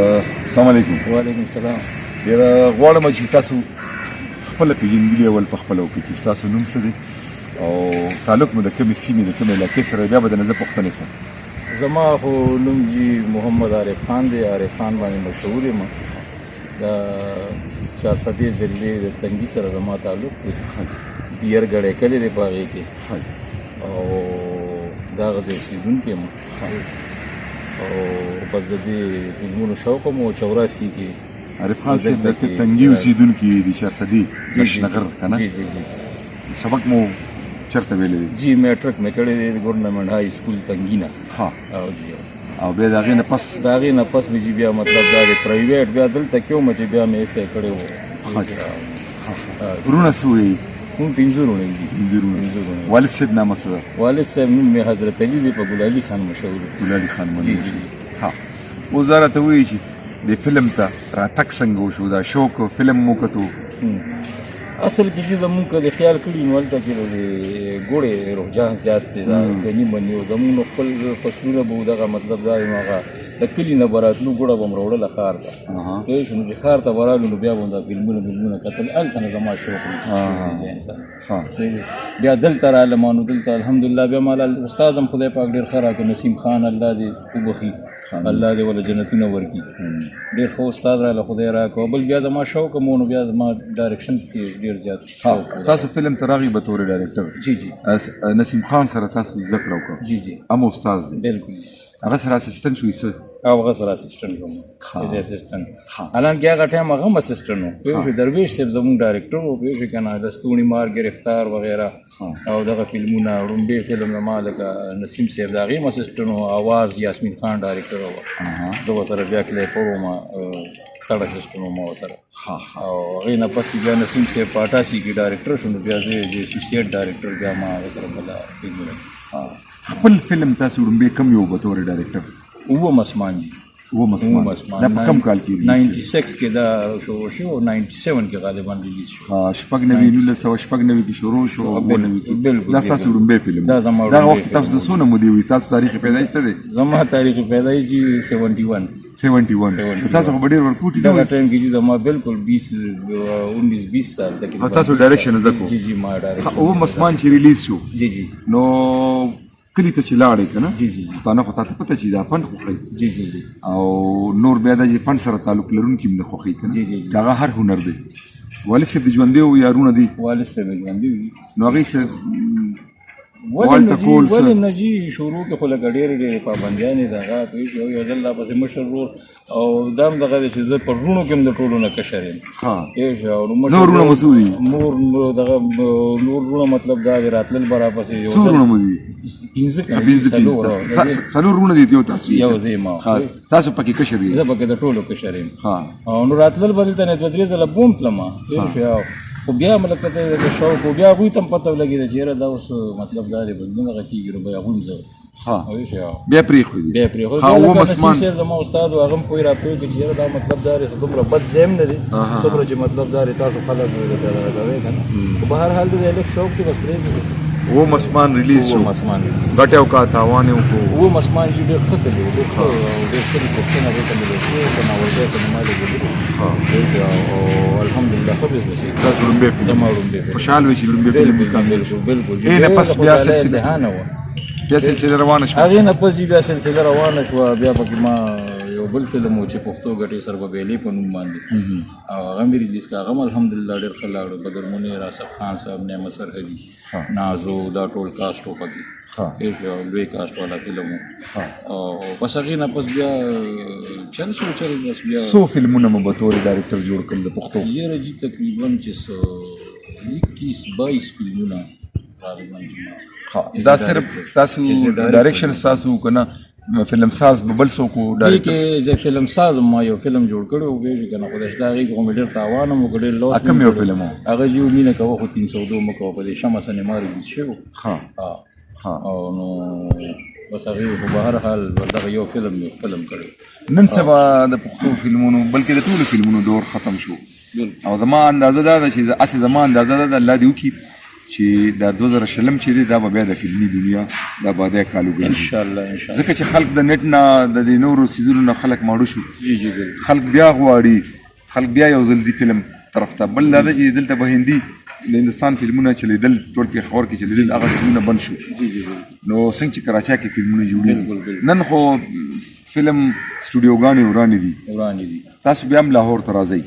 السلام علیکم. وعلیکم السلام. ډېره غواړم چې تاسو خپله پېژندګلي اول په خپله وکړئ چې ستاسو نوم څه دی او تعلق مو د کومې سیمې د کومې علاقې سره بیا به د نه زه پوښتنې کوم. زما خو نوم جي محمد عارف خان دی. عارف خان باندې مشهور یم. د چارسدې ضلعې د تنګي سره زما تعلق دی. بیرګړی کلی دی په هغې کې او دغه ځای اوسېدونکی یم او بس د دې فلمونو شوق م و چوراسی کې. عارف خان صاحب د تنګي اوسېدونکي د چارسدې دشنغر که نه؟ سبق مو چېرته ویلی دی؟ جی میټرک مې کړی دی د ګورنمنټ های سکول تنګي نه. او جی او بیا د هغې نه پس د هغې نه پس مې چې بیا مطلب دا دی پرایویټ بیا دلته کې وم چې بیا مې ایف ای کړی و. وروڼه څه وایي؟ مونږ پنځه وروڼه دي. پنځه وروڼه. والد صاحب نامه څه ده؟ والد صاحب نوم مې حضرت علي دی، په ګلالي خان مشهور دی. ګلالي خان جی مشهور. جی. ها اوس دا راته ووایي چې د فلم ته راتګ څنګه وشو؟ دا شوق فلم مو کتو؟ اصل کې چې زمونږ که د خیال کړي نو هلته کې د ګوړې رجحان زیات دی. دا ګني مني و زمونږ نو خپل فصلونه به دغه مطلب دا نو هغه د کلي نه به راتلو ګوړه به م راوړله ښار ته. پوه شو نو چې ښار ته به رالو نو بیا به دا فلمونه کتل. هلته نه زما شوق بیا دلته رالم نو دلته الحمدلله بیا ماله استاد هم خدای پاک ډېر ښه راکړه. نسیم خان الله دې وبخي، الله دې ولې جنتونه ورکړي. ډېر ښه استاد راله خدای راکړه. بل بیا زما شوق هم و نو بیا زما ډایرکشن کې ډېر زیات شوق. تاسو فلم ته راغئ به طور ډایرکټر؟ جی جی. نسیم خان سره تاسو زده کړه وکړه؟ جی جی. هم استاد دی؟ بلکل. هغه سره اسسټنټ شوي څه؟ او هغه سره اسسټنټ وم. ایز اسسټنټ. حالانکې هغه ټایم هغه هم اسسټنټ و. پوه شو درویش صاحب زموږ ډایرکټر و. پوه شو که نه لستوڼي مار ګرفتار وغیره او دغه فلمونه ړومبی فلم زما لکه نسیم صاحب د هغې هم اسسټنټ و. اواز یاسمین خان ډایرکټر و. زه ورسره بیا کلیپر وم تړ اسسټنټ وم ورسره. او هغې نه پس بیا نسیم صاحب په 88 کې ډایرکټر شو نو بیا زه اسوسییټ ډایرکټر بیا ما هغه سره بله فلمونه. خپل فلم تاسو وړومبی کوم یو به طور ډایرکټر؟ اووم اسمان جي. اووم اسمان. دا په کوم کال کې ریلیز شو؟ 96 کې دا شروع شو او 97 کې غالبا ریلیز شو. شپږ نوي 1996 کې شروع شو او 99 کې. بالکل دا تاسو وړومبی فلم؟ دا زما دا وخت تاسو د څونه مودې وي؟ تاسو تاریخ پیدایش څه دی؟ زما تاریخ پیدایش جي 71. تاسو خو ډېر ورکوټي دی. دا ټایم کې چې زما بالکل 19-20 سال تک تاسو ډایرکشن زده کو؟ جی جی ما ډایرکشن. اووم اسمان چې ریلیز شو جی جی نو کلي ته چې لاړې که نه؟ جی جی. پښتانه خو تاته پته چې دا فن خوښوي جی جی جی. او نور بیا دا چې فن سره تعلق لرونکي هم نه خوښوي که نه؟ جی جی. هغه هر هنر دی. والد صاحب د ژوندي وو یارونه دي؟ والد صاحب ژوندي وي. نو هغې سره ولې نه جي شروع کې خو لکه ډېرې پابندیانې د هغه پوه شو یو ځل راپسې مشر ورور او دا هم دغه دی چې زه پر وروڼو کې هم د ټولو نه کشر یم. پوه شو نور وروڼه مو څه دي؟ نور دغه نور وروڼه مطلب دا دی راتلل به راپسې څو وروڼه مو دي؟ 5 څلور وروڼه دي تاسو؟ یو زه یم. تاسو پکې کشر یې؟ زه پکې د ټولو کشر یم. او نو راتلل به دلته نه 2-3 ځله بوم تلم. پوه شو خو بیا مطلب کته د شوق و بیا هغوی ته هم پته ولګېده چې یاره دا اوس مطلب دا دی بس دغه کېږي نو بیا هغوی هم زه بیا پرېښودې؟ بیا پرېښودې. نسیم صاحب زما استاد و هغه هم پوه راپوه کړي چې یاره دا مطلب دا دی دومره بد ځای هم نه دی څومره چې مطلب دا دی تاسو خلک دغه کوئ که نه. خو به هر حال د الګ شوق دی بس پرېږدي. اووم اسمان ریلیز شو. ګټې وکړه تاوان یې وکړو. اووم اسمان چې ډېر ښه تللی و ډېر ښه او ډېر ښه ریسپشن هغې ته ملو شوی په ناولګۍ سینما لګېدلي او الحمدلله ښه بزنس یې. تاسو وړومبی فلم؟ زما وړومبی فلم. خوشحال وئ چې وړومبی فلم بالکل. نه پس بیا سلسله روانه شوه؟ هغې نه پس بیا سلسله روانه شوه. بیا پکې ما یو بل فلم و چې پښتو ګټې سرببیلې په نوم باندې او هغه مې ریلیز کړه. هغه هم الحمدلله ډېر ښه لاړو. بدر منیر، آصف خان صاحب، نعمت سرحدي، نازو دا ټول کاسټ و پکې. لوی کاسټ والا فلم و او بس هغې نه پس بیا چل شو بس بیا څو فلمونه مو به طور ډایرکټر جوړ کړل د پښتو؟ یاره جي تقریبا چې 21-22 فلمونه غالبا. دا صرف ستاسو ډایرکشن ستاسو که نه فلم ساز به بل څوک و؟ دې کې زه فلم ساز ما یو فلم جوړ کړی و پوه شو که نه خو داسې د هغې کې خو مې ډېر تاوان هم وکړ ډېر لوس. کوم یو فلم و؟ هغه جي مینه کوه خو 302 مه کوه په دې شمع سینما ریلیز شوی او نو بس هغې خو به هر حال دغه یو فلم مې فلم کړی. نن سبا د پښتو فلمونو بلکې د ټولو فلمونو دور ختم شو او زما اندازه دا ده چې هسې زما اندازه دا ده الله دې وکړي چې دا 2020 چې دی دا به بیا د فلمي دنیا دا به د کالو ګرځي انشاءالله ځکه چې خلک د نت نه د دې نورو څیزونو نه خلک ماړو شو جی بالکل خلک بیا غواړي خلک بیا یو ځل دی فلم طرف ته بل دا چې دلته به هندي د هندوستان فلمونه چلیدل ټول پېښور کې چلیدل هغه فلمونه بند شو نو څنګه چې کراچۍ کې فلمونه جوړېږي نن خو فلم سټوډیوګانې ورانې دي تاسو بیا هم لاهور ته راځئ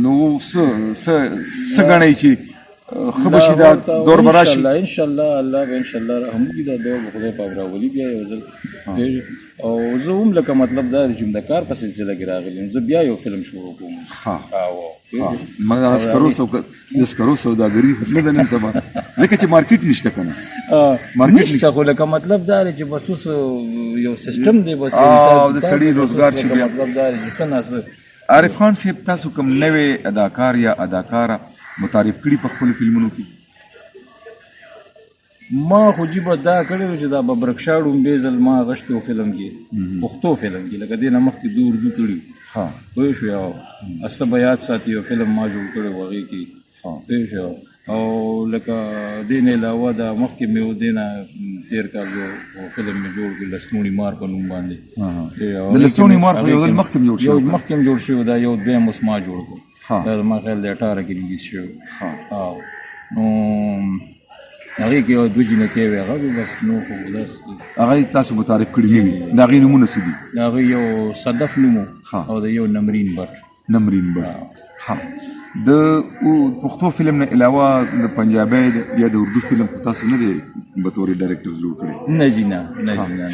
نو څه ګڼئ چې ښه به شي دا دور به راشي انشاءالله الله به انشاءالله رحم وکړي دا دور به خدای پاک راولي بیا یو ځل او زه هم لکه مطلب دا دی چې د کار په سلسله کې راغلی یم زه بیا یو فلم شروع کوم د سکرو سوداګري خو نه ده نن سبا ځکه چې مارکیټ نشته که نه نشته خو لکه مطلب دا دی چې بس اوس یو سیسټم دی بس د سړي روزګار شي بیا مطلب دا دی چې څه نه څه عارف خان صاحب تاسو کوم نوې اداکار یا اداکاره متعارف کړي په خپلو فلمونو کې ما خو جیبه دا کړی و چې دا ببرکشا ډومبې ځل ما غشتی و فلم کې پښتو فلم کې لکه دې نه مخکې دو اردو کړي پوه شو یو اسه به یاد ساتي یو فلم ما جوړ کړی و هغې کې پوه شو او لکه دې نه علاوه دا مخکې مې و دې نه تېر کال یو فلم مې جوړ کړي لستوڼي مار په نوم باندې د لستوڼي مار خو یو ځل مخکې هم جوړ شوی دا یو دویم اوس ما جوړ کړو دا زما خیال دی 18 کې ریلیز شوی نو هغې کې یو 2 جینکې وې هغه بس نو خو بس هغه تاسو متعارف کړي نه وي د هغې نومونه څه دي د هغې یو صدف نوم او د یو نمرین بټ د پښتو فلم نه علاوه د پنجابي یا د اردو فلم خو تاسو نه دی به طور ډایرکټر جوړ کړی نه جی نه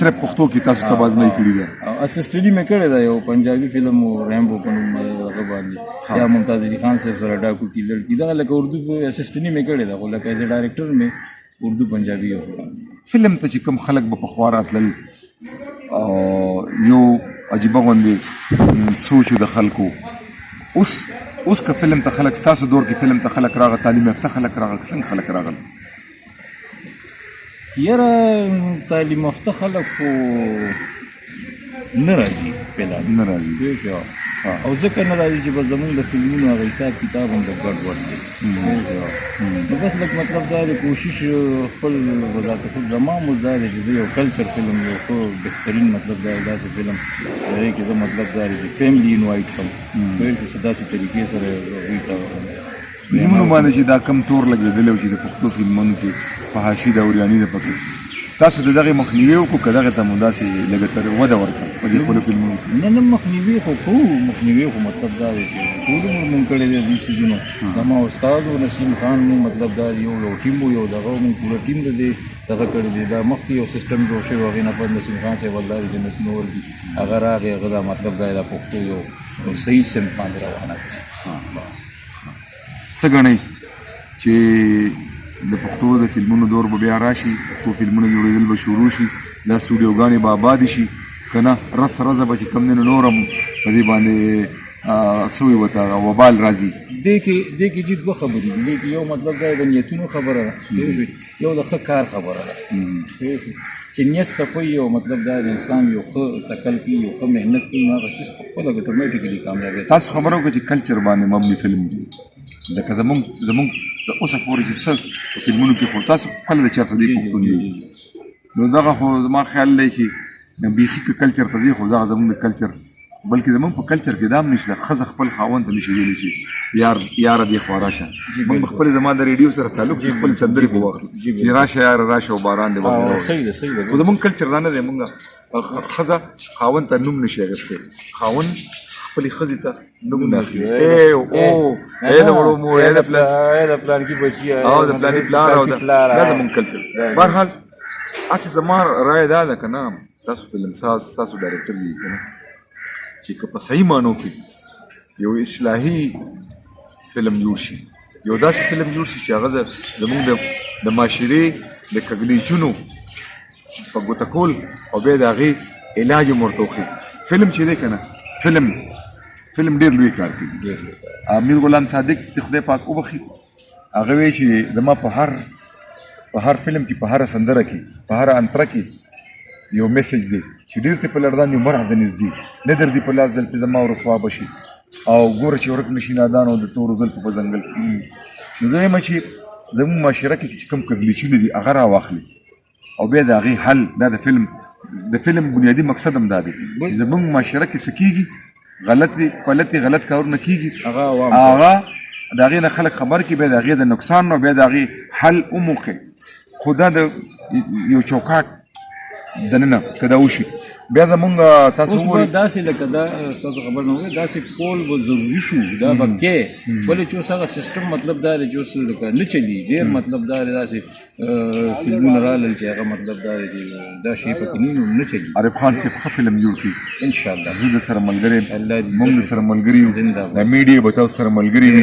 صرف پښتو کې تاسو تبازمایي کړې ده اسسټډي مې کړی دا یو پنجابي فلم ریمبو په نوم هغه باندې یا ممتاز علي خان صاحب سره ډاکو کی لړکی دغه لکه اردو اسسټډي مې کړی دا خو لکه ایز ډایرکټر مې اردو پنجابي فلم ته چې کوم خلک به پخوا راتلل یو عجیبه غوندې سوچ د خلکو اوس که فلم ته خلک ستاسو دور کې فلم ته خلک راغله تعلیم یافته خلک راغله څنګه خلک راغله یاره تعلیم یافته خلک خو نه راځي فلحال نه راځي او ځکه نه راځي چې به زمونږ د فلمونو هغه حساب کتاب هم د ګډوډ دی نو بس لږ مطلب دا دی کوشش خپل وضاحت خود زما مو دا دی چې یو کلچر فلم یو ښه بهترین مطلب دا داسې فلم هغې کې زه مطلب دا دی چې فیملی انوایټ کړم ویل چې داسې طریقې سره هغوی ته فلمونو باندې چې دا کم تور لګېدلی و چې د پښتو فلمونو کې فحاشي ده اوریاني ده پکې تاسو د دغې مخنیوي وکړو که دغې ته مو داسې لږه تر وده ورکړه په دې خپلو فلمونو کې نه مخنیوي خو کوو مخنیوي خو مطلب دا دی چې ټول عمر مونږ کړی دی دې څیزونو زما استاد و نسیم خان مو مطلب دا دی یو ټیم و یو دغه مونږ پوره ټیم د دې دغه کړی دی دا مخکې یو سیسټم جوړ شوی هغې نه پس نسیم خان صاحب الله دې جنتونه ورکړي هغه راغی هغه دا مطلب دا د پښتو یو صحیح سمت باندې روانه کړي څه ګڼئ چې د پښتو د فلمونو دور به بیا راشي پښتو فلمونو جوړېدل به شروع شي دا سټوډیوګانې به آبادې شي که نه رزه به چې کوم دی نو نور هم په دې باندې څه وایي ورته وبال راځي دې کې جد دوه خبرې دي دې کې یو مطلب دا د نیتونو خبره ده یو د ښه کار خبره ده چې نیت صفوي او مطلب دا د انسان یو ښه تکل کوي یو ښه محنت کوي نو هغه څیز خپله اټومیټیکلي کامیابی تاسو خبره وکړه چې کلچر باندې مبني فلم دی لکه زمونږ د اوسه پورې چې څه په فلمونو کې خو تاسو خپله د چا صدیق پښتون یو نو دغه خو زما خیال دی چې بیخي که کلچر ته ځي خو دغه زمونږ د کلچر بلکې زمونږ په کلچر کې دا هم نشته ښځه خپل خاوند ته نشي ویلی چې یاره دې خوا راشه موږ خپل زما د ریډیو سره تعلق چې خپل سندرې په وخت چې راشه یاره راشه او باران دې وغیره خو زمونږ کلچر دا نه دی موږ ښځه خاوند ته نوم نشي اخیستی خاوند خپلې ښځې ته نوم نه اخلي د وړو مور د پلانکي بچي او د پلاني پلار او دا زمونږ کلچر بهرحال هسې زما رایه دا ده که نه تاسو فلم ساز تاسو ډایرکټر یې که نه چې که په صحیح معنو کې یو اصلاحي فلم جوړ شي یو داسې فلم جوړ شي چې هغه زمونږ د معاشرې د کږلېچونو په ګوته کول او بیا د هغې علاج هم ورته وښي فلم چې دی که نه فلم ډېر لوی کار کوي امیر غلام صادق د خدای پاک وبخي هغه وایي چې زما په هر فلم کې په هره سندره کې په هره انتره کې یو میسج دی چې ډېر ته په لړدان یو مرح د نږدې نه در دي په لاس دل په زما ورسوا بشي او ګوره چې ورک نشي نادان او د تورو زلفو په ځنګل کې نو زه وایم چې زموږ معاشره کې چې کوم کږلېچونه دي هغه راواخلي او بیا د هغې حل دا د فلم بنیادي مقصد هم دا دی چې زموږ معاشره کې څه کېږي غلط کارونه کېږي هغه د هغې نه خلک خبر کړي بیا د هغې د نقصان نه بیا د هغې حل وموښي خو دا د یو چوکاټ دننه که دا وشي بیا زمونږ تاسو اوس به داسې لکه دا تاسو خبر نه وي داسې کول به ضروري شو دا به کې ولې چې اوس هغه سیسټم مطلب دا دی چې اوس لکه نه چلي ډېر مطلب دا دی داسې فلمونه راغلل چې هغه مطلب دا دی چې دا شی پکې نه چلي عارف خان صاحب ښه فلم جوړ کړي انشاءالله زه د سره ملګری موږ د سره ملګري یو د میډیا به تاسو سره ملګري وي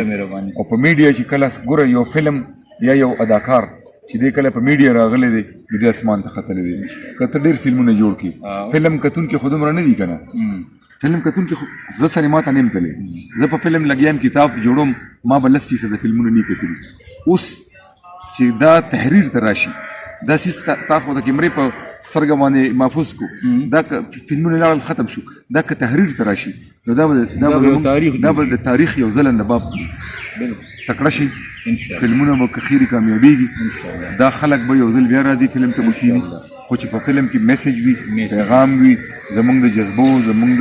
او په میډیا چې کله ګوره یو فلم یا یو اداکار چې دی کله په میډیا راغلی دی نو دی اسمان ته ختلی دی که ته ډېر فلمونه جوړ کړي فلم کتونکي خو دومره نه دي که نه فلم کتونکي زه سره ما ته نه یم تللی زه په فلم لګیا یم کتاب جوړوم ما به 10% فلمونه نه کتلي اوس چې دا تحریر ته راشي دا سیس تا خو د کیمرې په سترګه باندې محفوظ کو دا فلمونه لاړل ختم شو دا که تحریر ته راشي نو دا به د تاریخ یو ځلنده باب تکړه شي فلمونه به که خیري کامیابېږي دا خلک به یو ځل بیا راځي فلم ته به کښېني خو چې په فلم کې میسیج وي پیغام وي زموږ د جذبو زموږ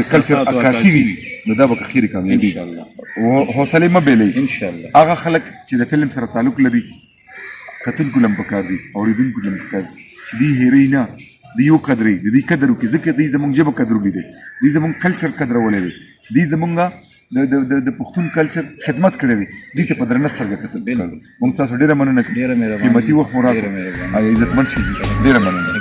د کلچر عکاسي وي نو دا به که خیري کامیابېږي حوصلې مه بېلئ هغه خلک چې د فلم سره تعلق لري کتونکو لم پکار دي اورېدونکو لم پکار دي چې دوی هېروي نه دوی وقدروي د دوی قدر وکړي ځکه دوی زموږ ژبه قدرولی دی دوی زموږ کلچر قدرولی دی دوی زموږ د پښتون کلچر خدمت کړی دی دوی ته په درنه سترګه کتل موږ ستاسو ډېره مننه کوو قیمتي وخت مو راکړو عزتمند شي ډېره مننه